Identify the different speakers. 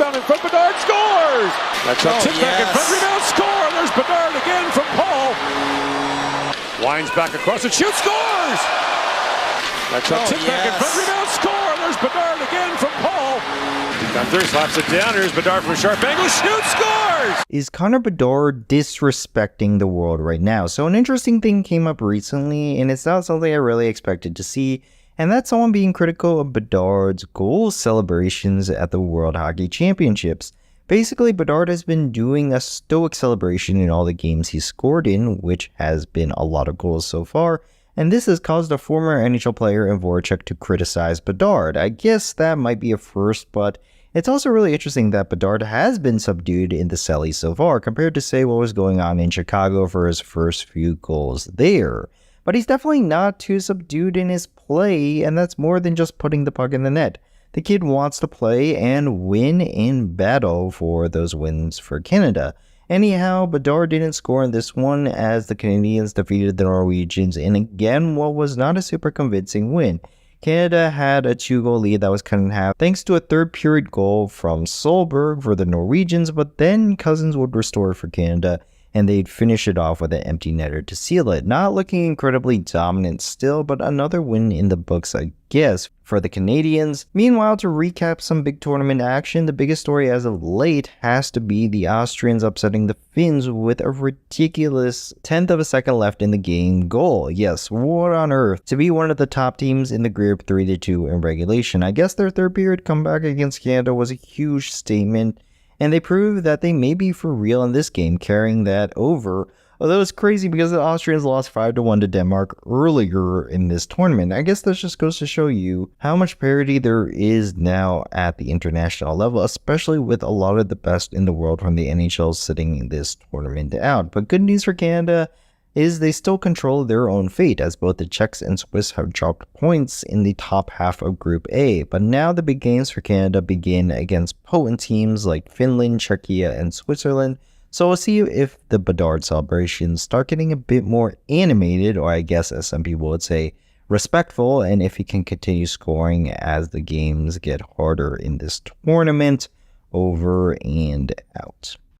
Speaker 1: rebound in front. Bedard scores! That's a tip back in front. Rebound score! There's Bedard again from Paul. Winds back across and shoots, scores! That's a tip back in front. Rebound score! There's Bedard again from Paul. Gunther slaps it down. Here's Bedard from a sharp angle. Shoots, scores!
Speaker 2: Is Connor Bedard disrespecting the world right now? So an interesting thing came up recently, and it's not something I really expected to see, and that's someone being critical of Bedard's goal celebrations at the World Hockey Championships. Basically, Bedard has been doing a stoic celebration in all the games he's scored in, which has been a lot of goals so far, and this has caused a former NHL player in Voracek to criticize Bedard. I guess that might be a first, but it's also really interesting that Bedard has been subdued in the celly so far, compared to, say, what was going on in Chicago for his first few goals there. But he's definitely not too subdued in his play, and that's more than just putting the puck in the net. The kid wants to play and win in battle for those wins for Canada. Anyhow, Bedard didn't score in this one as the Canadians defeated the Norwegians in again what was not a super convincing win. Canada had a 2-goal lead that was cut in half thanks to a third period goal from Solberg for the Norwegians, but then Cousins would restore it for Canada, and they'd finish it off with an empty netter to seal it. Not looking incredibly dominant still, but another win in the books, I guess, for the Canadians. Meanwhile, to recap some big tournament action, the biggest story as of late has to be the Austrians upsetting the Finns with a ridiculous 10th of a second left in the game goal. Yes, what on earth? To be one of the top teams in the group 3-2 in regulation. I guess their third period comeback against Canada was a huge statement, and they proved that they may be for real in this game, carrying that over. Although it's crazy because the Austrians lost 5-1 to Denmark earlier in this tournament. I guess that just goes to show you how much parity there is now at the international level, especially with a lot of the best in the world from the NHL sitting this tournament out. But good news for Canada is they still control their own fate, as both the Czechs and Swiss have dropped points in the top half of Group A. But now the big games for Canada begin against potent teams like Finland, Czechia, and Switzerland. So we'll see if the Bedard celebrations start getting a bit more animated, or I guess as some people would say, respectful, and if he can continue scoring as the games get harder in this tournament. Over and out.